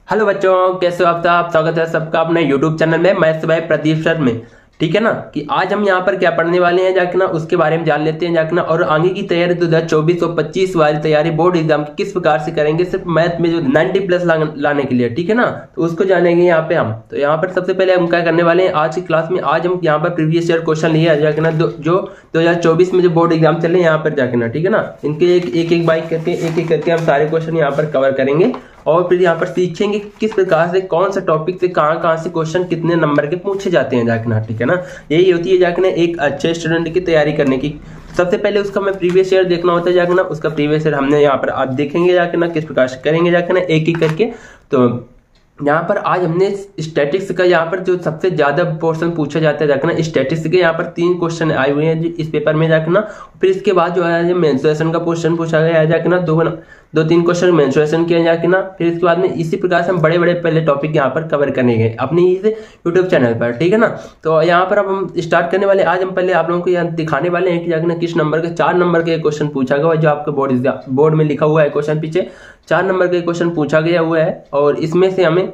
Hello बच्चों, कैसे हो आप सब। स्वागत है सबका अपने यूट्यूब चैनल में। मैं भाई प्रदीप सर में। ठीक है ना कि आज हम यहाँ पर क्या पढ़ने वाले हैं जाके ना उसके बारे में जान लेते हैं जाके ना। और आगे की तैयारी 2024 और 25 वाली तैयारी बोर्ड एग्जाम की किस प्रकार से करेंगे, सिर्फ मैथ में जो 90 प्लस लाने के लिए। ठीक है ना, तो उसको जानेंगे यहाँ पे हम। तो यहाँ पर सबसे पहले हम क्या करने वाले हैं आज की क्लास में। आज हम यहाँ पर प्रीवियस ईयर क्वेश्चन लिए जाके ना जो 2024 में जो बोर्ड एग्जाम चले यहाँ पर जाके ना। ठीक है ना, इनके एक बाइक करके एक एक करके हम सारे क्वेश्चन यहाँ पर कवर करेंगे और फिर यहाँ पर सीखेंगे किस प्रकार से कौन सा टॉपिक से कहाँ से क्वेश्चन कितने नंबर के पूछे जाते हैं जाके ना। ठीक है ना, यही होती है जाके ना एक अच्छे स्टूडेंट की तैयारी करने की। सबसे पहले उसका हमें प्रीवियस ईयर देखना होता है जाके ना। उसका प्रीवियस ईयर हमने यहाँ पर आप देखेंगे जाके ना किस प्रकार से करेंगे जाके ना एक एक करके। तो यहाँ पर आज हमने स्टैटिक्स का यहाँ पर जो सबसे ज्यादा पोर्शन पूछा जाता है जाके ना, स्टैटिक्स के यहाँ पर 3 क्वेश्चन आए हुए हैं इस पेपर में जाके ना। फिर इसके बाद जो है मेंसुरेशन का क्वेश्चन पूछा गया है जाके ना। दो तीन क्वेश्चन मेंसुरेशन किया जाके ना। फिर इसके बाद में इसी प्रकार से हम बड़े बड़े पहले टॉपिक यहाँ पर कवर करेंगे अपनी इस यूट्यूब चैनल पर। ठीक है ना, तो यहाँ पर अब हम स्टार्ट करने वाले। आज हम पहले आप लोगों को यहाँ दिखाने वाले हैं कि जाके ना किस नंबर के 4 नंबर के क्वेश्चन पूछा गया जो आपके बोर्ड में लिखा हुआ है। क्वेश्चन पीछे 4 नंबर के क्वेश्चन पूछा गया हुआ है और इसमें से हमें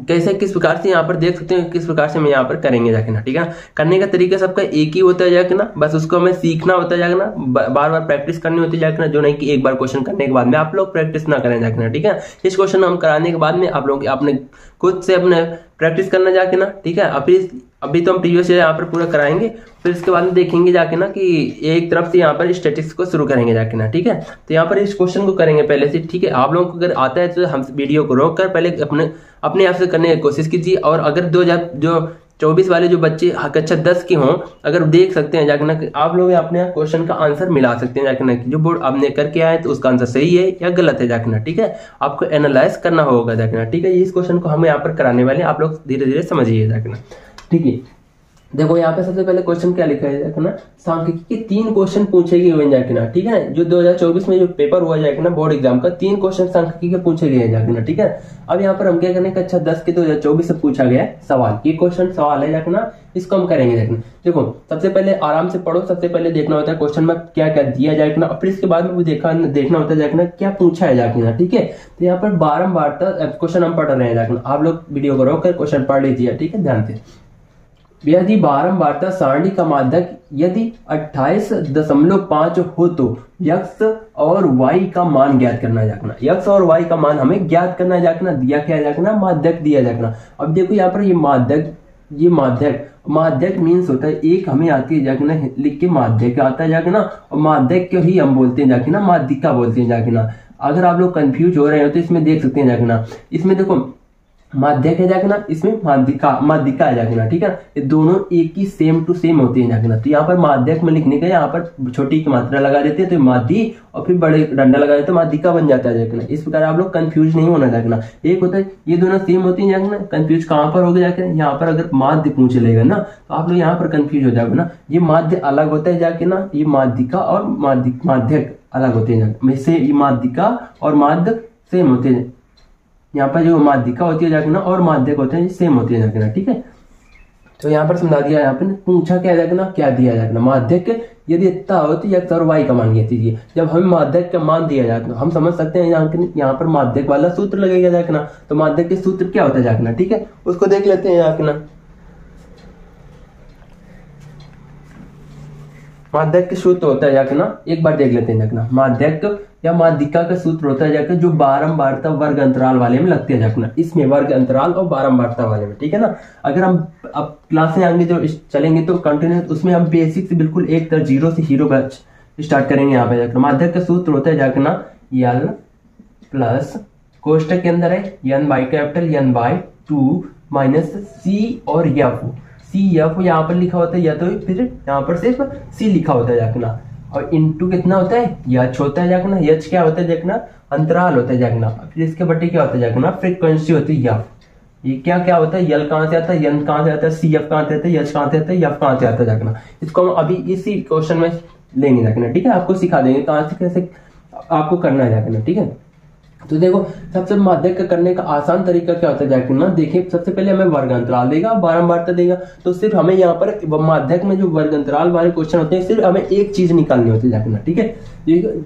कैसे किस प्रकार से यहाँ पर देख सकते हैं किस प्रकार से हम यहाँ पर करेंगे जाके ना। ठीक है ना, करने का तरीका सबका एक ही होता है जाके ना। बस उसको हमें सीखना होता है जाके ना, बार बार प्रैक्टिस करनी होती है जाके ना। जो नहीं कि एक बार क्वेश्चन करने के बाद में आप लोग प्रैक्टिस ना करें जाके ना। ठीक है, इस क्वेश्चन हम कराने के बाद में आप लोग अपने खुद से अपने प्रैक्टिस करना जाके ना। ठीक है, अभी तो हम प्रीवियस ईयर यहाँ पर पूरा कराएंगे। फिर इसके बाद में देखेंगे जाके ना कि एक तरफ से यहाँ पर स्टैटिस्टिक्स को शुरू करेंगे जाके ना। ठीक है, तो यहाँ पर इस क्वेश्चन को करेंगे पहले से। ठीक है, आप लोगों को अगर आता है तो हम वीडियो को रोक कर पहले अपने आप से करने की कोशिश कीजिए। और अगर 2024 वाले जो बच्चे कक्षा 10 के हों, अगर देख सकते हैं जाके ना आप लोग अपने क्वेश्चन का आंसर मिला सकते हैं जाके ना। जो बोर्ड आपने करके आए तो उसका आंसर सही है या गलत है जाके ना। ठीक है, आपको एनालाइज करना होगा जाके ना। ठीक है, इस क्वेश्चन को हम यहाँ पर कराने वाले हैं, आप लोग धीरे धीरे समझिए जाके ना। ठीक है, देखो यहाँ पे सबसे पहले क्वेश्चन क्या लिखा है जाके ना, सांख्यिकी के 3 क्वेश्चन पूछे गए हुए जाके ना। ठीक है, जो 2024 में जो पेपर हुआ जाके ना बोर्ड एग्जाम का 3 क्वेश्चन सांख्यिकी के पूछे गए हैं जाके ना। ठीक है, अब यहाँ पर हम क्या करेंगे, कक्षा 10 के 2024 से पूछा गया है सवाल। ये क्वेश्चन सवाल है जाके ना, इसको हम करेंगे जाके ना। देखो सबसे पहले आराम से पढ़ो। सबसे पहले देखना होता है क्वेश्चन में क्या क्या दिया जाएगा ना, फिर इसके बाद में वो देखना होता है जाके ना क्या पूछा है जाके ना। ठीक है, तो यहाँ पर बारंबार क्वेश्चन हम पढ़ रहे हैं जाके ना। आप लोग वीडियो को रोक कर क्वेश्चन पढ़ लीजिए। ठीक है, ध्यान से। यदि बारंबारता सारणी का माध्यक यदि 28.5 हो तो x और y का मान ज्ञात करना जाकना। x और y का मान हमें ज्ञात करना जाकना। दिया क्या जाकना, माध्यक दिया जाकना। अब देखो यहाँ पर ये माध्यक मीन्स होता है एक हमें आती है जाकना, लिख के माध्यक आता है जाकना। और माध्यक को ही हम बोलते हैं जाकना, माध्यिका बोलते हैं जाकना। अगर आप लोग कंफ्यूज हो रहे हो तो इसमें देख सकते हैं जाकना। इसमें देखो माध्यक है जाके ना, इसमें माध्यिका है जाके ना। ठीक है, ये दोनों एक ही सेम टू सेम होती है जाके ना। तो यहाँ पर माध्यक में लिखने का यहाँ पर छोटी की मात्रा लगा देते हैं तो माध्य, और फिर बड़े डंडा लगा देते हैं माध्यिका बन जाता है जाके ना। इस प्रकार आप लोग कंफ्यूज नहीं होना जाके ना। एक होता है ये दोनों सेम होती है जाके ना, कंफ्यूज कहाँ पर हो गया जाके ना, यहाँ पर अगर माध्य पूछ लेगा ना तो आप लोग यहाँ पर कंफ्यूज हो जाओगे ना। ये माध्य अलग होता है जाके ना, ये माध्यिका और माध्यक अलग होते हैं से। ये माध्यिका और माध्य सेम होते हैं। यहाँ पर जो माध्यिका होती है जाके ना और माध्यक होते हैं सेम होती है जाके ना। ठीक है, तो यहाँ पर समझा दिया। यहाँ पर पूछा क्या जाके ना, क्या दिया जाके ना, माध्यक यदि इतना हो तो x और y का मान ज्ञात कीजिए। जब हमें माध्यक का मान दिया जाए तो हम समझ सकते हैं यहाँ पर माध्यक वाला सूत्र लगेगा जाके ना। तो माध्यक के सूत्र क्या होता है जाके ना। ठीक है, उसको देख लेते हैं जाके ना। माध्यक के सूत्र होता है जाके ना, एक बार देख लेते हैं जाके ना। माध्यक या माध्यिका का सूत्र होता है जाके जो बारंबारता वर्ग अंतराल वाले में लगते हैं जाके ना। इसमें वर्ग अंतराल और बारंबारता वाले में। ठीक है ना, अगर हम अब क्लासें आगे जो चलेंगे तो कंटिन्यूस उसमें हम बेसिक से बिल्कुल एक तरह 0 से हीरो का स्टार्ट करेंगे। यहाँ पे जाकर माध्यक का सूत्र होता है जाके ना यल प्लस कोष्टक के अंदर है n by capital n by 2 minus C और एफ यहाँ पर लिखा होता है, या तो फिर यहाँ पर सिर्फ सी लिखा होता है जाकना। और इनटू कितना होता है, यच होता है जाकना। यच क्या होता है जाकना, अंतराल होता है जाकना। फिर इसके बटे क्या होता है जाकना, फ्रीक्वेंसी होती है एफ। ये क्या क्या होता है, यल कहाँ से आता है, एन कहाँ से आता है, सी एफ कहाँ से आता है, यच कहाँ से आता है, एफ कहाँ से आता है जाकना। इसको हम अभी इसी क्वेश्चन में लेंगे जाकना। ठीक है, आपको सिखा देंगे कहाँ से कैसे आपको करना है जाकना। ठीक है, तो देखो सबसे माध्यक करने का आसान तरीका क्या होता है जाके ना, देखिए सबसे पहले हमें वर्ग अंतराल देगा, बारंबारता देगा, तो सिर्फ हमें यहाँ पर माध्यक में जो वर्ग अंतराल वाले क्वेश्चन होते हैं सिर्फ हमें एक चीज निकालनी होती है जाके ना, ठीक है।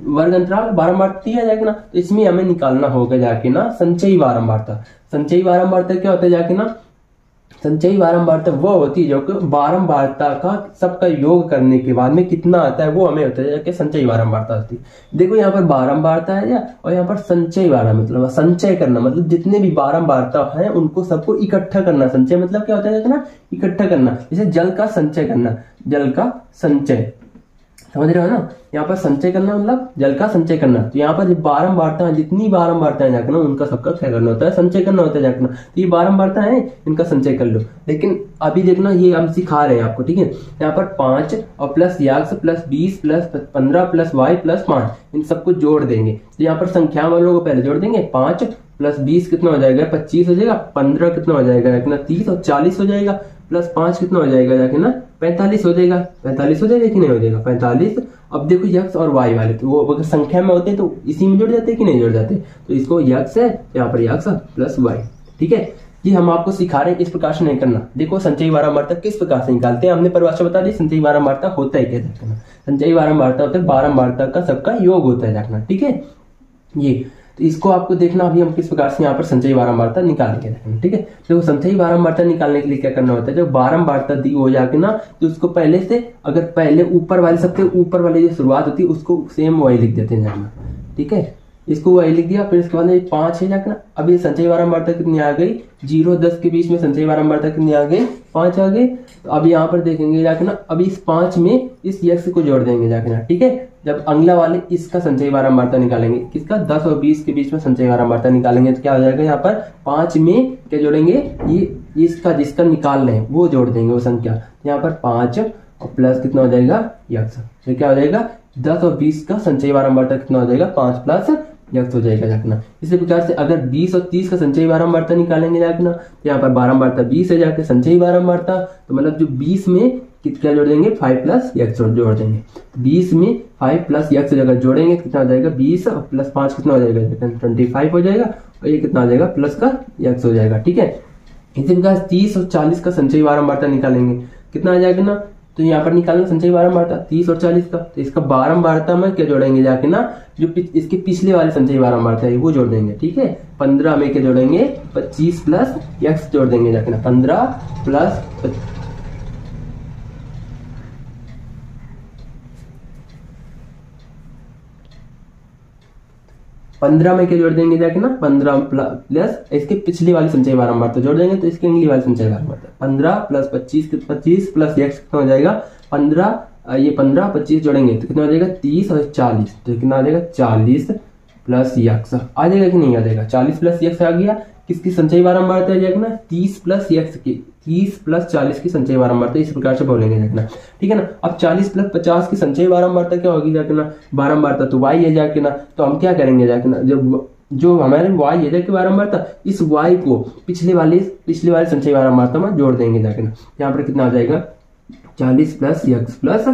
वर्ग अंतराल बारंबारता दिया जाके ना, तो इसमें हमें निकालना होगा जाके ना संचयी बारंबारता। संचयी बारंबारता क्या होता है जाके ना, संचयी बारंबारता वो होती है जो कि बारंबारता का सबका योग करने के बाद में कितना आता है वो हमें होता है कि संचयी बारंबारता होती है। देखो यहाँ पर बारंबारता है या, और यहाँ पर संचयी बारंबारता मतलब संचय करना, मतलब जितने भी बारंबारता है उनको सबको इकट्ठा करना। संचय मतलब क्या होता है ना, इकट्ठा करना। जैसे जल का संचय करना, जल का संचय, समझ रहे हो ना, यहाँ पर संचय करना मतलब जल का संचय करना। तो यहाँ पर बारंबारता जितनी बारंबारता जाकर ना उनका सबका क्या करना होता है, संचय करना होता है जाकर ना। तो ये बारंबारता है, इनका संचय कर लो। लेकिन अभी देखना ये हम सिखा रहे हैं आपको, ठीक है। यहाँ पर 5 और plus x plus 20 plus 15 plus y plus 5 इन सबको जोड़ देंगे। तो यहाँ पर संख्या वालों को पहले जोड़ देंगे। 5 प्लस 20 कितना हो जाएगा, 25 हो जाएगा। 15 कितना हो जाएगा, 30 और 40 हो जाएगा। प्लस 5 कितना हो जाएगा जाके ना, 45 हो जाएगा। 45 हो जाएगा कि नहीं हो जाएगा, 45। अब देखो x और y वाले तो वो अगर संख्या में होते हैं तो इसी में जुड़ जाते हैं कि नहीं जुड़ जाते, तो इसको x है, यहाँ पर x प्लस y, ठीक है। ये हम आपको सिखा रहे हैं, इस प्रकार से नहीं करना। देखो संचयी बारंबारता किस प्रकार से निकालते हैं, हमने परिभाषा बता दी। संचयी बारंबारता होता है क्या जाके ना, संचयी बारंबारता होता है बारंबारता का सबका योग होता है जाके, ठीक है। ये तो इसको आपको देखना अभी हम किस प्रकार से यहाँ पर संचयी बारंबारता निकालेंगे, ठीक है। देखो संचयी बारंबारता निकालने के लिए क्या करना होता है, जब बारंबारता दी हो जाके ना तो उसको पहले से, अगर पहले ऊपर वाले सबसे ऊपर वाली जो शुरुआत होती है उसको सेम वही लिख देते हैं जाना, ठीक है। इसको वही लिख दिया, फिर इसके बाद 5 है जाके ना। अब ये संचयी बारंबारता कितनी आ गई, 0 10 के बीच में संचयी बारंबारता कितनी आ गई, 5 आ गई। तो अब यहाँ पर देखेंगे जाके ना, अभी इस 5 में इस x को जोड़ देंगे जाके ना, ठीक है। जब अगला वाले इसका संचयी बारंबारता निकालेंगे, किसका, 10 और 20 के बीच में संचयी बारंबारता निकालेंगे, तो क्या हो जाएगा, यहाँ पर 5 में क्या जोड़ेंगे, ये इसका जिसका निकाल रहे हैं वो जोड़ देंगे वो संख्या। यहाँ पर 5 और प्लस कितना हो जाएगा x, तो क्या हो जाएगा 10 और 20 का संचयी बारंबारता कितना हो जाएगा, 5 प्लस x हो जाएगा जाकना। इसी प्रकार से अगर 20 और 30 का संचयी बारंबारता निकालेंगे जाकना, तो यहाँ पर बारंबारता 20 है जाके संचयी बारंबारता, तो मतलब जो 20 में क्या जोड़ देंगे, 5 प्लस x जोड़ देंगे। 20 में 5 प्लस x जगह जोड़ेंगे कितना हो जाएगा, 20 और प्लस 5 कितना हो जाएगा, 25 हो जाएगा, और ये कितना हो जाएगा, प्लस का x हो जाएगा, ठीक है। इसी प्रकार 30 और 40 का संचयी बारंबारता निकालेंगे, कितना आ जाएगा ना, तो यहाँ पर निकालना संचयी बारंबारता 30 और 40 का, तो इसका बारंबारता में क्या जोड़ेंगे जाके ना, जो इसके पिछले वाले संचयी बारंबारता है वो जोड़ देंगे, ठीक है। 15 में क्या जोड़ेंगे, 25 प्लस x जोड़ देंगे जाके ना, 15 प्लस 15 में क्या जोड़ देंगे जाके ना, 15 प्लस इसके पिछली वाली संचयी बारंबारता जोड़ देंगे, तो इसके अगली वाली संचयी बारंबारता 15 प्लस 25 प्लस x कितना हो जाएगा, 15 ये 15 25 जोड़ेंगे तो कितना हो जाएगा, 30 और 40, तो कितना आ जाएगा 40 प्लस x आ जाएगा कि नहीं आ जाएगा, 40 प्लस x आ गया। किसकी संचयी बारंबारता है जाके ना, 30 प्लस x की, 30 प्लस 40 की संचयी बारंबारता इस प्रकार से बोलेंगे जाके ना, ठीक है ना। अब 40 प्लस 50 की संचयी बारंबारता क्या होगी जाके ना, बारंबारता तो y है जाके ना, तो हम क्या करेंगे जाके ना, जब जो हमारे y है जाके बारंबारता, इस y को पिछले वाले संचयी बारंबारता में जोड़ देंगे जाके ना, यहाँ पर कितना आ जाएगा, 40 प्लस x प्लस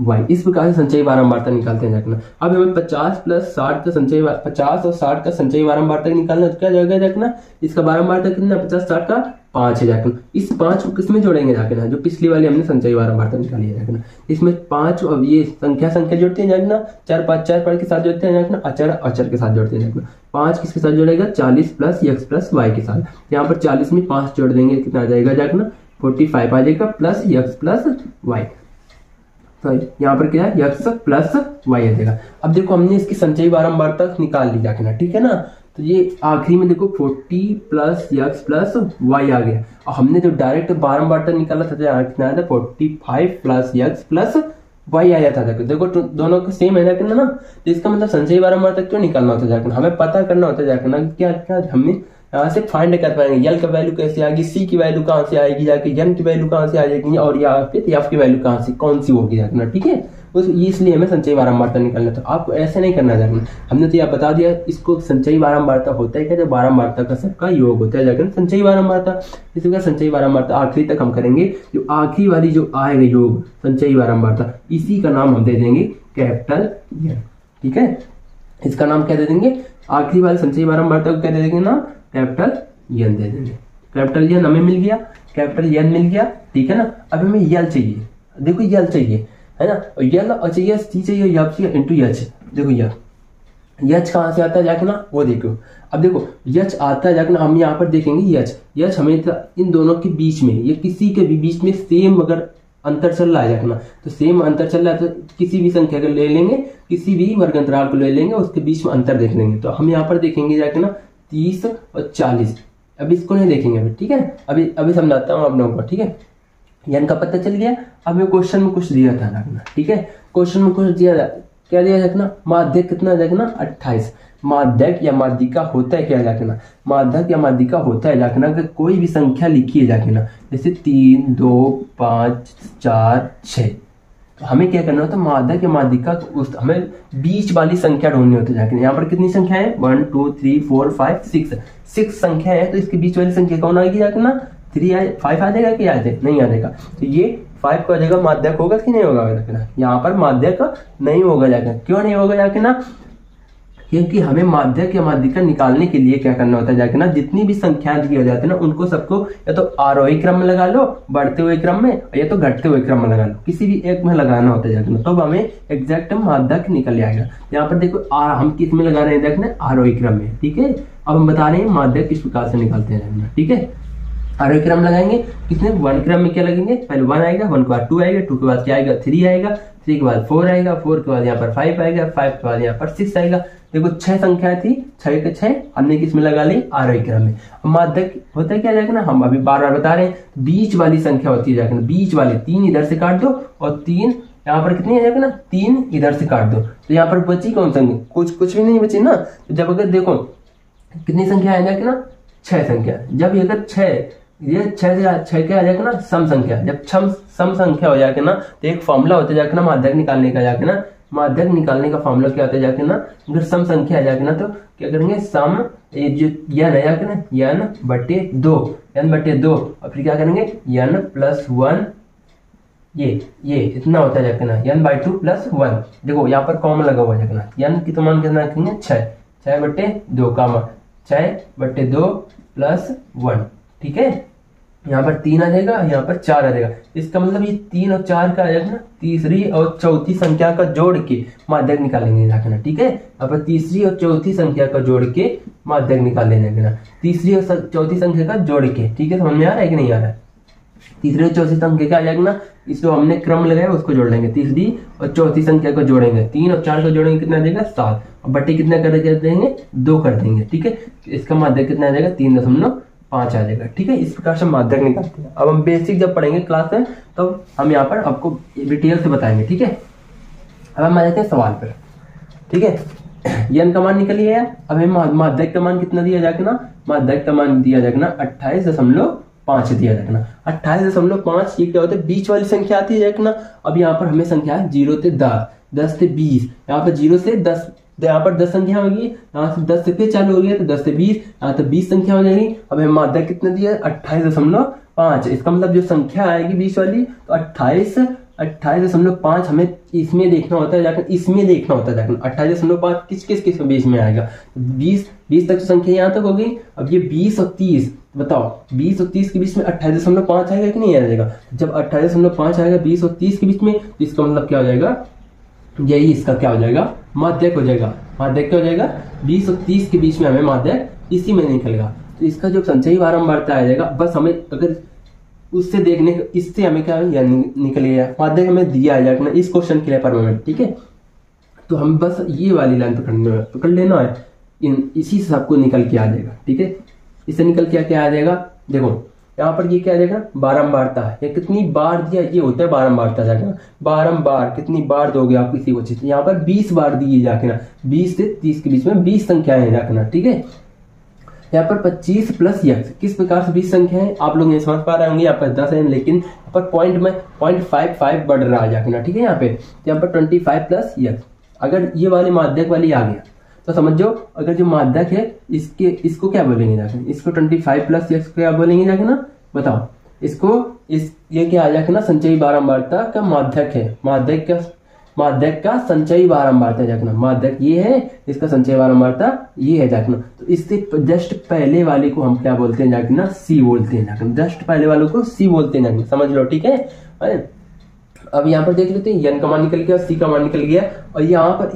y। इस प्रकार से संचयी बारंबारता निकालते हैं जाकना। अब हमें 50 प्लस 60 का संचयी 50 और 60 का संचयी बारंबारता निकालना, तो क्या जाएगा जाकना, इसका बारंबारता कितना, 50 60 का 5 है जाकना। इस 5 को किसमें जोड़ेंगे जाकना, जो पिछली वाली हमने संचयी बारंबारता निकाली है जाकना, इसमें 5 अब ये संख्या जोड़ते हैं जाकना, 4 5 4 के साथ जोड़ते हैं जाकना, अचर के साथ जोड़ते हैं जाकना। 5 किसके साथ जोड़ेगा, 40 प्लस x प्लस y के साथ। यहाँ पर 40 में 5 जोड़ देंगे, कितना आ जाएगा जाकना, 45 आ जाएगा प्लस x प्लस y, तो यहाँ पर क्या है, x प्लस y आ जाएगा। अब देखो हमने इसकी संचयी बारंबारता निकाल ली जाके ना, ठीक है ना। तो ये आखिरी में देखो 40 प्लस x प्लस y आ गया, और हमने जो डायरेक्ट बारंबारता निकाला था कितना आया था, 45 प्लस x प्लस y आया था। देखो दोनों के सेम है जाके ना, तो इसका मतलब संचयी बारंबारता क्यों निकालना होता है जाके, हमें पता करना होता है जाके ना, क्या क्या हमें यहाँ से फाइंड कर पाएंगे, यल का वैल्यू कैसे आएगी, सी की वैल्यू कहाँ से आएगी जाके, एन की वैल्यू कहाँ से आ जाएगी, और या फिर एफ की वैल्यू कहाँ से कौन सी होगी जाके ना, ठीक है। इसलिए हमें संचयी बारंबारता निकालना था, आपको ऐसे नहीं करना जाके, हमने तो यह बता दिया इसको संचयी बारंबारता होता है क्या, जब बारंबारता का सबका योग होता है जाके संचयी बारंबारता। इसी प्रकार संचयी बारंबारता आखिरी तक हम करेंगे, जो आखिरी वाली जो आएगा योग संचयी बारंबारता, इसी का नाम हम दे देंगे कैपिटल एन, ठीक है। इसका नाम क्या दे देंगे, आखिरी वाले संचयी बारंबारता को क्या दे देंगे ना, कैपिटल एन दे देंगे। कैपिटल एन हमें मिल गया, कैपिटल एन मिल गया, ठीक है ना। अब हमें यल चाहिए, देखो यल चाहिए है ना, और यल और चाहिए सी चाहिए, यप चाहिए इंटू एच। देखो यच कहाँ से आता है जाके ना, वो देखो। अब देखो यच आता है जाके ना, हम यहाँ पर देखेंगे यच हमें इन दोनों के बीच में, ये किसी के भी बीच में सेम अगर अंतर चल रहा है जाके ना, तो सेम अंतर चल रहा है तो किसी भी संख्या को ले लेंगे, किसी भी वर्ग अंतराल को ले लेंगे, उसके बीच में अंतर देख लेंगे। तो हम यहाँ पर देखेंगे जाके ना 30 और 40। अब इसको नहीं देखेंगे अभी, ठीक है, अभी समझाता हूँ आप लोगों को, ठीक है। एन का पता चल गया। अब मैं क्वेश्चन में कुछ दिया था रखना, ठीक है, क्वेश्चन में कुछ दिया था, क्या दिया रखना, माध्यक कितना रखना 28। माध्यक या माध्यिका होता है क्या जाके ना, माध्यक या माध्यिका होता है जाके ना कि कोई भी संख्या लिखी है जाके ना, जैसे 3, 2, 5, 4, 6, तो हमें क्या करना होता है, माध्यक या माध्यिका उस हमें बीच वाली संख्या ढूंढनी होती है जाके। यहाँ पर कितनी संख्या है, 1 2 3 4 5 6 संख्या है, तो इसके बीच वाली संख्या कौन आएगी जाके ना, 5 आ जाएगा कि आ जाए नहीं आ जाएगा, तो ये 5 को आ जाएगा, माध्यक होगा कि नहीं होगा जाके ना, यहाँ पर माध्यक नहीं होगा जाके। क्यों नहीं होगा जाके ना, क्योंकि हमें माध्यक या माध्यिका निकालने के लिए क्या करना होता है जाके ना, जितनी भी संख्याएं दी जाती है ना, उनको सबको या तो आरोही क्रम में लगा लो, बढ़ते हुए क्रम में, या तो घटते हुए क्रम में लगा लो, किसी भी एक में लगाना होता है जाके ना, तब हमें एग्जैक्ट माध्यक निकल आएगा। यहाँ पर देखो हम किस में लगा रहे हैं देखना, आरोही क्रम में, ठीक है। अब हम बता रहे हैं माध्यक किस प्रकार से निकालते हैं, ठीक है। आरोही क्रम लगाएंगे, किसने 1 क्रम में क्या लगेंगे, पहले 1 आएगा, 1 के बाद 2 आएगा, 2 के बाद क्या आएगा 3 आएगा, 3 के बाद 4 आएगा, 4 के बाद यहाँ पर 5 आएगा, 5 के बाद यहाँ पर 6 आएगा। देखो 6 संख्या थी, 6 के 6 हमने किसमें लगा ली, आरोही क्रम में। माध्यक होता है क्या जाएगा ना, हम अभी बार बार बता रहे हैं, बीच वाली संख्या होती है जाएगा ना, बीच वाली 3 इधर से काट दो और 3 यहाँ पर कितनी आ जाएगा ना, 3 इधर से काट दो, तो यहाँ पर बची कौन संख्या, कुछ भी नहीं बची ना। तो जब अगर देखो कितनी संख्या आ जाएगी ना, 6 संख्या, जब अगर 6 ये 6 क्या आ जाएगा ना, सम संख्या, जब सम संख्या हो जाएगा ना, तो एक फॉर्मूला होता है जाके ना माध्यक निकालने का जाके ना, माध्यक निकालने का फॉर्मूला क्या होता है जाके ना, अगर सम संख्या आ जाएगी ना, तो क्या करेंगे, सम जो यन है जाके ना, यन बटे 2 और फिर क्या करेंगे, यन प्लस 1, ये इतना होता है जाके ना, यन बाई 2 प्लस 1। देखो यहाँ पर कॉमन लगा हुआ जाके ना, यन की तो मान कितना रखेंगे 6 बटे 2 का मान 6 बटे 2 प्लस 1, ठीक है। यहाँ पर 3 आ जाएगा, यहाँ पर 4 आ जाएगा, इसका मतलब ये 3 और 4 का आ जाएगा ना, तीसरी और चौथी संख्या का जोड़ के माध्यक निकालेंगे जाके ना, ठीक है। यहाँ पर तीसरी और चौथी संख्या का जोड़ के माध्यक निकालेंगे जाके ना, तीसरी और चौथी संख्या का जोड़ के, ठीक है। समझ में आ रहा है कि नहीं आ रहा है, तीसरी और चौथी संख्या का आ जाएगा ना, इसको हमने क्रम लगाया उसको जोड़ लेंगे, तीसरी और चौथी संख्या को जोड़ेंगे, 3 और 4 को जोड़ेंगे, कितना आ जाएगा 7, और बट्टे कितना कर देंगे 2 कर देंगे, ठीक है। इसका माध्यक कितना आ जाएगा 3.5 आ जाएगा, ठीक है। इस प्रकार से माध्यक निकालते हैं। अब हम बेसिक जब पढ़ेंगे क्लास में, तो हम यहाँ पर आपको डिटेल से बताएंगे, ठीक है। अब हम आ जाते हैं सवाल पर, ठीक है। यन का मान निकल गया, अब हमें माध्यक का मान कितना दिया जाएगा ना, माध्यक का मान दिया जाएगा ना 28.5 दिया जाएगा ना, 28.5। ये क्या होता है, बीच वाली संख्या आती है जाएगा ना। अब यहाँ पर हमें संख्या 0 से 10, 10 से 20, यहाँ पर 0 से 10, यहाँ पर 10 संख्या होगी, यहाँ से 10 से फिर चालू हो गया तो 10 से 20, यहाँ तो 20 संख्या हो जाएगी। अब हमें माध्यक कितना दिया 28.5, इसका मतलब जो संख्या आएगी बीच वाली, तो 28.5 हमें इसमें देखना होता है जाकर, इसमें देखना होता है जाकर 28.5 किस बीच में आएगा, 20 तक तो संख्या यहाँ तक हो गई। अब ये 20 और 30 बताओ, 20 और 30 के बीच में 28.5 आएगा कि नहीं आ जाएगा। जब 28.5 आएगा 20 और 30 के बीच में, तो इसका मतलब क्या हो जाएगा, यही इसका क्या हो जाएगा, माध्यक हो जाएगा। माध्यक क्या हो जाएगा, 20 और 30 के बीच में हमें माध्यक इसी में निकलेगा। तो इसका जो संचयी बारंबारता आ जाएगा, बस हमें अगर उससे देखने, इससे हमें क्या निकल गया, माध्यक हमें दिया जाएगा ना इस क्वेश्चन के लिए पर मोमेंट, ठीक है। तो हम बस ये वाली लाइन पकड़ लेना है, इसी से सबको निकल के आ जाएगा, ठीक है। इससे निकल के क्या आ जाएगा, देखो यहाँ पर ये क्या आ जाएगा, बारंबारता है, या कितनी बार दिया, ये होता है बारंबारता जाएगा। बारंबार कितनी बार दोगे आप किसी को चीज, यहाँ पर 20 बार दिए जाके ना, 20 से 30 के बीच में 20 संख्याएं जाके ना, ठीक है। यहाँ पर 25 प्लस x, किस प्रकार से 20 संख्या है आप लोग नहीं समझ पा रहे होंगे, यहाँ पर 10 है, लेकिन यहाँ पर पॉइंट में 0.55 बढ़ रहा है जाके ना, ठीक है। यहाँ पर 25 प्लस x, अगर ये वाली माध्यक वाली आ गया तो समझो, अगर जो माध्यक है इसको क्या बोलेंगे जाके, इसको 25 प्लस x क्या बोलेंगे जाके ना, बताओ इसको, ये क्या आ जाके ना, संचयी बारंबारता का माध्यक है। माध्यक का माध्यक का संचयी बारंबारता जाकना, माध्यक ये है, इसका संचयी बारंबारता ये है जाकना। तो इससे जस्ट पहले वाले को हम क्या बोलते हैं जाकना, सी बोलते हैं जाकना, जस्ट पहले वाले को सी बोलते हैं जाकना, समझ लो, ठीक है। अब यहाँ पर देख लेते हैं, एन का मान निकल गया, सी का मान निकल गया, और यहाँ पर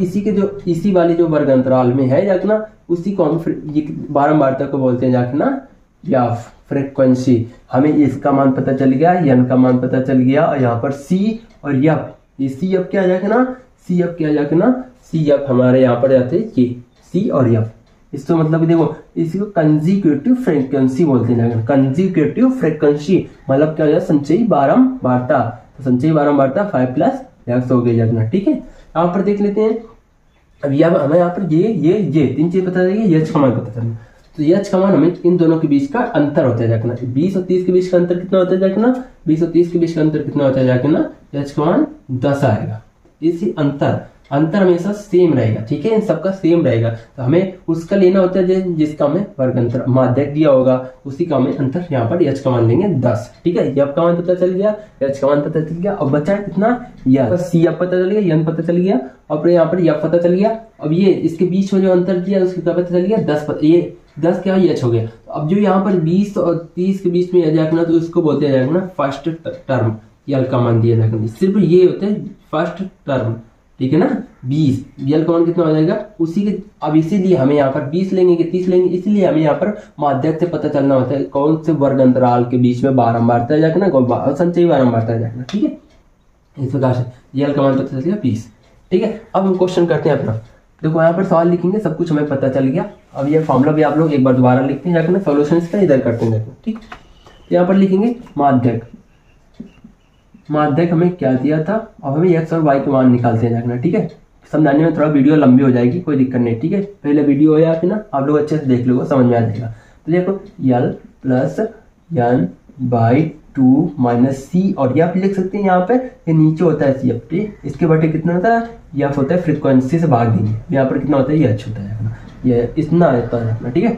इसी वाले जो वर्ग अंतराल में है जाकना, उसी को हम बारंबारता को बोलते हैं जाकना या फ्रीक्वेंसी। हमें इसका मान पता चल गया, एन का मान पता चल गया, और यहाँ पर सी और एफ, ये सी एफ क्या जाकना, सी एफ क्या जाकना, सी एफ हमारे यहाँ पर जाते हैं ये सी और एफ। इसको मतलब देखो, इसी को कंजिक्यूटिव फ्रीक्वेंसी बोलते हैं, कंजिक्यूटिव फ्रीक्वेंसी मतलब क्या हो जाए, संचयी बारंबारता। तो संचयी बारंबारता 5 प्लस एक्स हो गई जाकना, ठीक है। यहाँ पर देख लेते हैं, अब हमें यहाँ पर ये 3 चीज पता चलेगी, एच का मान पता चलना। तो एच का मान हमें इन दोनों के बीच का अंतर होता है जाकना, 20 और 30 के बीच का अंतर कितना होता है जाकना, 20 और 30 के बीच का अंतर कितना होता है जाकना, एच का मान 10 आएगा। इसी अंतर हमेशा सेम रहेगा, ठीक है, इन सबका सेम रहेगा। तो हमें उसका लेना होता है जिसका हमें वर्ग अंतर माध्यक दिया होगा, उसी का हमें अंतर यहाँ पर एच का मान लेंगे 10, ठीक है। एफ का मान पता चल गया, एच का मान पता चल गया, अब बचा कितना, या सी एफ पता चल गया, एन पता चल गया, और यहाँ पर एफ पता चल गया। अब ये इसके बीच में जो अंतर दिया उसका क्या पता चल गया, 10, ये 10 क्या एच हो गया। अब जो यहाँ पर 20 और 30 के बीच में जाएगा, तो उसको बोलते जाएगा ना फर्स्ट टर्म, यल का मान दिया जाएगा, सिर्फ ये होते हैं फर्स्ट टर्म, ठीक है ना। 20 यल का मान कितना हो जाएगा उसी के। अब इसीलिए हमें यहाँ पर 20 लेंगे कि 30 लेंगे, इसलिए हमें यहाँ पर माध्यक से पता चलना होता है कौन से वर्ग अंतराल के बीच में बारंबारता जाकना, संचयी बारंबारता जाकना, ठीक है। इस प्रकार से यल का मान पता चल गया 20, ठीक है। अब हम क्वेश्चन करते हैं अपना, देखो यहाँ पर सवाल लिखेंगे, सब कुछ हमें पता चल गया। अब ये फॉर्मूला भी आप लोग एक बार दोबारा लिखते हैं जाकर, सोल्यूशन इसका इधर करते हैं, ठीक। यहाँ पर लिखेंगे माध्यक हमें क्या दिया था, अब हमें एक्स और वाई के मान निकालते हैं जाकर, ठीक है। समझाने में थोड़ा वीडियो लंबी हो जाएगी, कोई दिक्कत नहीं, ठीक है। पहले वीडियो हो या फिर ना आप लोग अच्छे से देख लो, समझ में आ जाएगा। तो देखो यल plus N by 2 minus C, और एफ लिख सकते हैं यहाँ पे, ये नीचे होता है सी एफ, ठीक। इसके बटे कितना होता है, एफ होता है फ्रीक्वेंसी से भाग देंगे, यहाँ पर कितना होता है, ये एच होता है, ये इतना रहता है, ठीक है।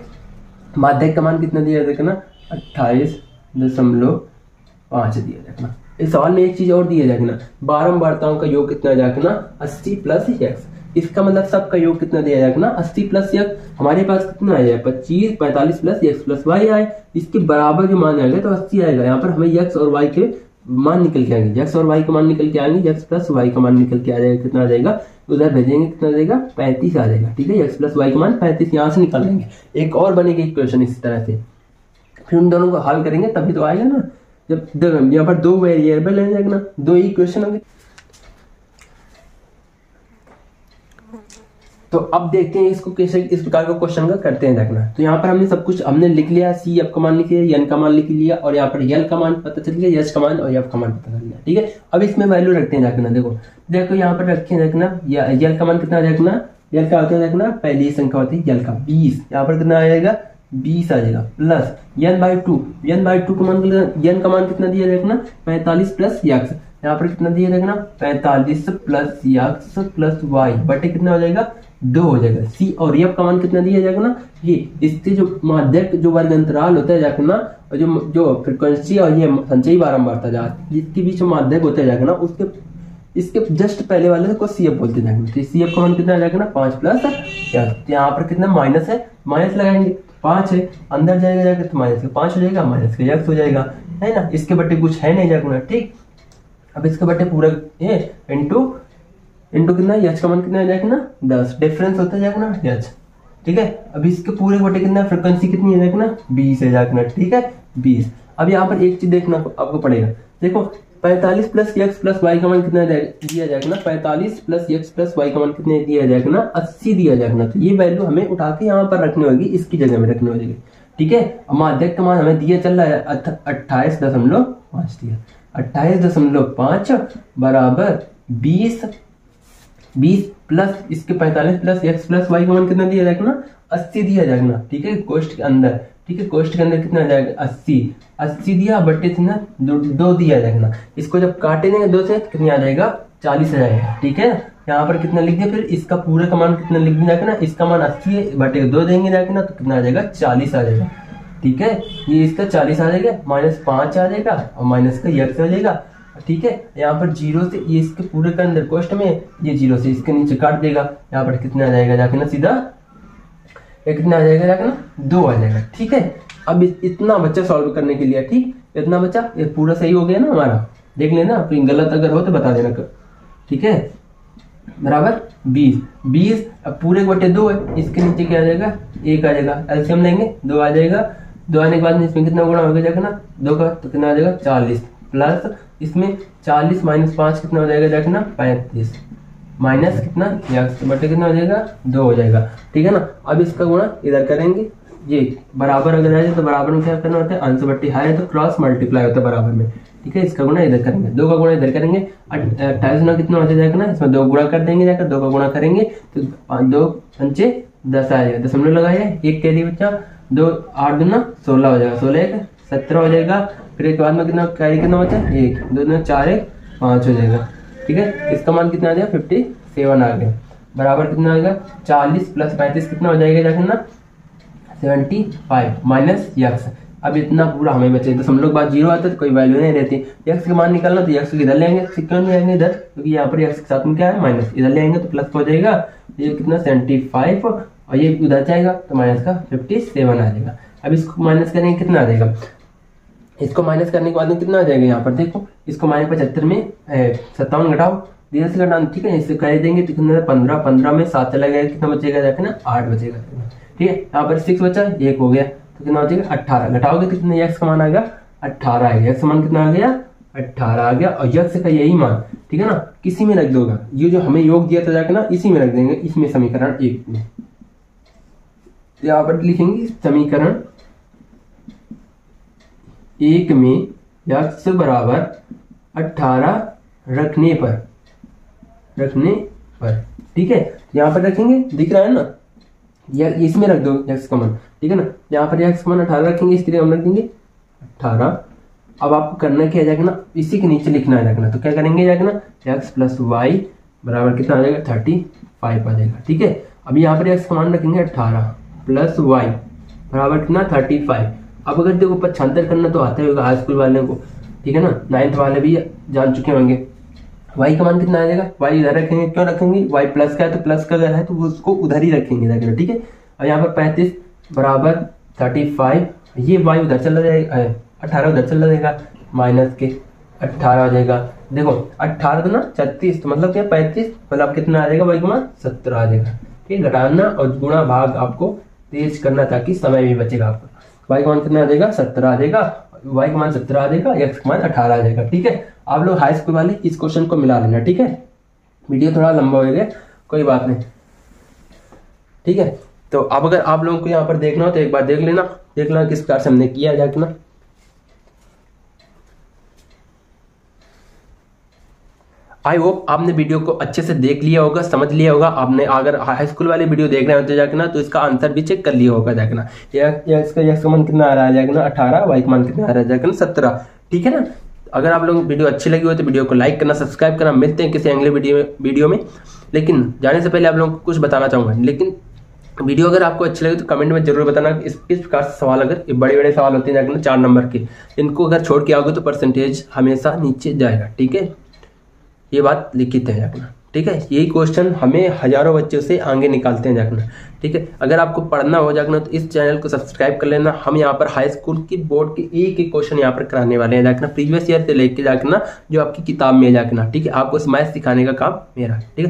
माध्यक का मान कितना दिया देखना, 28.5 दिया देखना। इस सवाल में एक चीज और दिया जाएगा, बारंबारताओं का योग कितना जाएगा, 80 प्लस एक्स। इसका मतलब सबका योग कितना दिया जाएगा, 80 प्लस एक्स। हमारे पास कितना आया, 25, 45 प्लस एक्स प्लस वाई आए, इसके बराबर जो मान आएगा तो 80 आएगा। यहाँ पर हमें एक्स और वाई के मान निकल के आएंगे, एक्स और वाई का मान निकल के आएंगे, एक्स प्लस वाई का मान निकल के आ जाएगा, कितना आ जाएगा, उधर भेजेंगे कितना आ जाएगा, 35 आ जाएगा, ठीक है। एक्स प्लस वाई का मान 35 यहाँ से निकालेंगे। एक और बनेगी इक्वेशन इसी तरह से, फिर उन दोनों को हल करेंगे तभी तो आएगा ना। जब यहाँ पर 2 वेरिएबल है ना, 2 इक्वेशन होंगे। तो अब देखते हैं इसको कैसे इस प्रकार का क्वेश्चन का करते हैं देखना। तो यहाँ पर हमने सब कुछ हमने लिख लिया, सी एफ का मान लिख लिया, एन का मान लिख लिया, और यहाँ पर यल का मान पता चल गया, एच का मान और एफ का मान पता चल गया, ठीक है। अब इसमें वैल्यू रखते हैं देखना, देखो यहाँ पर रखे देखना, यल का मान कितना देखना, यल का होता है देखना, पहली संख्या होती है यल का 20, यहाँ पर कितना आ जाएगा 20 आ जाएगा, प्लस एन बाई 2 का मान, एन का मान कितना दिया देखना, 45 प्लस एक्स, यहाँ पर कितना दिया देखना, 45 प्लस एक्स प्लस वाई बटे कितना हो जाएगा 2 हो जाएगा। सी और एफ का मान कितना दिया जाएगा ना, ये इसके जो माध्यक जो वर्ग अंतराल होता है जाकर ना, और जो फ्रीक्वेंसी और ये संचयी बारंबारता जिसके बीच में माध्यक होता है जाकर ना, उसके इसके जस्ट पहले वाले को सी एफ बोलते जाएंगे। तो सी एफ का मान कितना आ जाएगा ना, 5 प्लस यहाँ पर कितना माइनस है, माइनस लगाएंगे, 5 है, अंदर जाएगा जाकर तो माइनस का 5 हो जाएगा, माइनस का एक्स हो जाएगा, है ना। इसके बटे कुछ है नहीं जाकर, ठीक। अब इसके बटे पूरा इंटू कितना, एच का मान कितना आ जाएगा ना 10, डिफरेंस होता जाएगा ना एच, ठीक है। अब इसके पूरे बटे कितना, फ्रीक्वेंसी कितनी है जाएगा ना 20 है जाएगा, ठीक है 20। अब यहाँ पर एक चीज देखना आपको पड़ेगा, देखो 45 प्लस एक्स प्लस वाई का मान कितना दिया जाएगा ना, 45 प्लस एक्स प्लस वाई का मान कितने दिया जाएगा ना, 80 दिया जाएगा ना। तो ये वैल्यू हमें उठा के यहाँ पर रखनी होगी, इसकी जगह में रखनी होगी, ठीक है। माध्यक का मान हमें दिया चल रहा है 28.5 दिया, 28.5 बराबर 20 प्लस इसके 45 प्लस एक्स प्लस वाई का मान कितना दिया जाएगा ना, 80 दिया जाएगा ना, ठीक है। कोष्ठ के अंदर, ठीक है, कोष्ठ के अंदर कितना आ जाएगा 80 दिया, बट्टे से ना 2 दिया जाएगा ना। इसको जब काटे देंगे 2 से कितना आ जाएगा 40 आ जाएगा, ठीक है। यहाँ पर कितना लिख दिया, फिर इसका पूरा का मान कितना लिख दिया जाएगा ना, इसका मान 80 है, बटे 2 देंगे जाएगा ना, तो कितना आ जाएगा 40 आ जाएगा, ठीक है। ये इसका 40 आ जाएगा, -5 आ जाएगा और माइनस का एक्स आ जाएगा, ठीक है। यहाँ पर 0 से ये इसके पूरे के अंदर क्वेश्चन में ये 0 से इसके नीचे काट देगा, यहाँ पर कितना आ जाएगा जाके ना सीधा ये कितना आ जाएगा जाके ना 2 आ जाएगा, ठीक है। अब इतना बच्चा सॉल्व करने के लिए, ठीक, इतना बच्चा, ये पूरा सही हो गया ना हमारा, देख लेना, गलत अगर हो तो बता देना, ठीक है। बराबर 20 अब पूरे बटे 2 है, इसके नीचे क्या आ जाएगा 1 आ जाएगा, एलसीएम लेंगे 2 आ जाएगा, 2 आने के बाद इसमें कितना गुणा हो जाएगा ना 2 का, तो कितना आ जाएगा 40 प्लस इसमें 40 माइनस 5 कितना हो जाएगा जाके ना 35 माइनस कितना x बटे कितना हो जाएगा 2 हो जाएगा, ठीक है ना। अब इसका गुणा इधर करेंगे, ये बराबर अगर आ जाए तो बराबर में क्या करना होता है, अंश बट्टी हाई है तो क्रॉस मल्टीप्लाई होता है बराबर में, ठीक है। इसका गुणा इधर करेंगे, 2 का गुणा इधर करेंगे, 28 गुना कितना हो जाएगा ना, इसमें 2 गुणा कर देंगे जाकर, 2 का गुणा करेंगे तो 2 पंचे 10 आएगा, दशमलव लगाया, 1 के लिए बच्चा 2 8 दूना 16 हो जाएगा, 16 1 17 हो जाएगा, फिर एक बाद में कितना कैरी कितना बचा 1 2 दूना 4 1 5 हो जाएगा, ठीक है। इसका मान कितना आ जाएगा 57 आ गया, बराबर कितना आएगा 40 प्लस 35 कितना हो जाएगा जाकर ना 75 माइनस x। अब इतना पूरा हमें बचे, दशमलव के बाद 0 आता है तो कोई वैल्यू नहीं रहती, x का मान निकालना तो x को इधर ले आएंगे, क्यों नहीं आएंगे इधर, क्योंकि यहाँ पर x के साथ में क्या है माइनस, इधर ले आएंगे तो प्लस हो जाएगा, ये कितना 75 और ये उधर जाएगा तो माइनस का 57 आ जाएगा। अब इसको माइनस करेंगे कितना आ जाएगा, इसको माइनस करने के बाद में कितना आ जाएगा, यहाँ पर देखो इसको माइनस 75 में 57 घटाओ, 0 से घटाना, ठीक है। इससे कर देंगे तो कितना 15 में 7 चला गया, कितना बचेगा जाके ना 8 बचेगा, ठीक है। यहाँ पर 6 बचा, 1 हो गया तो कितना हो जाएगा 18, घटाओगे तो कितना x का मान आ गया 18 आ गया, x का मान कितना आ गया 18 आ गया, और x का यही मान, ठीक है ना, किसी में रख दोगा, ये जो हमें योग दिया था जाके ना इसी में रख देंगे, इसमें समीकरण 1 में, यहाँ पर लिखेंगे समीकरण 1 में x बराबर 18 रखने पर, ठीक है। यहाँ पर रखेंगे, दिख रहा है ना, या इसमें रख दो x का मान, ठीक है ना। यहाँ पर x का मान 18 रखेंगे, इसके लिए हम रख देंगे 18। अब आपको करना क्या जाएगा ना, इसी के नीचे लिखना है जाना, तो क्या करेंगे जाएगा ना x प्लस वाई बराबर कितना आ जाएगा 35 आ जाएगा, ठीक है। अब यहाँ पर x का मान रखेंगे 18 प्लस वाई बराबर कितना 35। अब अगर देखो 75 करना तो आता होगा हाई स्कूल वाले को, ठीक है ना, 9th वाले भी जान चुके होंगे। y का मान कितना आ जाएगा, y इधर रखेंगे, क्यों रखेंगे, y प्लस का है तो प्लस का अगर है तो उसको उधर ही रखेंगे जाकर, ठीक है। और यहाँ पर 35 बराबर 35, ये y उधर चला जाएगा, 18 उधर चला जाएगा, माइनस के 18 हो जाएगा, देखो 18 तो ना 36, तो मतलब क्या 35, मतलब कितना आ जाएगा y का मान 17 आ जाएगा, ठीक है। घटाना और गुणा भाग आपको तेज करना ताकि समय भी बचेगा आपका, y का मान कितना आ जाएगा 17 आ जाएगा, y का मान 17 आ जाएगा, x का मान 18 आ जाएगा, ठीक है। आप लोग हाई स्कूल वाले इस क्वेश्चन को मिला लेना, ठीक है। वीडियो थोड़ा लंबा हो गया, कोई बात नहीं, ठीक है। तो अब अगर आप लोगों को यहाँ पर देखना हो तो एक बार देख लेना किस प्रकार से हमने किया जाके ना। आई होप आपने वीडियो को अच्छे से देख लिया होगा, समझ लिया होगा। आपने अगर हाई स्कूल वाले वीडियो देख रहे होते जाके ना तो इसका आंसर भी चेक कर लिया होगा जाके ना, इसका मान कितना आ रहा है जाके ना 18, वाई का मान कितना आ रहा है जाके ना 17, ठीक है ना। अगर आप लोग वीडियो अच्छी लगी हो तो वीडियो को लाइक करना, सब्सक्राइब करना। मिलते हैं किसी अगले वीडियो में। लेकिन जाने से पहले आप लोगों को कुछ बताना चाहूंगा, लेकिन वीडियो अगर आपको अच्छी लगे तो कमेंट में जरूर बताना इस प्रकार से सवाल, अगर बड़े सवाल होते हैं जाके 4 नंबर के, इनको अगर छोड़ के आओगे तो परसेंटेज हमेशा नीचे जाएगा, ठीक है। ये बात लिखित है जाकना, ठीक है। यही क्वेश्चन हमें हजारों बच्चों से आगे निकालते हैं जाकना, ठीक है। अगर आपको पढ़ना हो जाकना तो इस चैनल को सब्सक्राइब कर लेना। हम यहाँ पर हाई स्कूल की बोर्ड के एक क्वेश्चन यहाँ पर कराने वाले हैं जाकना, प्रीवियस ईयर से लेके जाकना जो आपकी किताब में जाकना, ठीक है। आपको मैथ सिखाने का काम मेरा, ठीक है।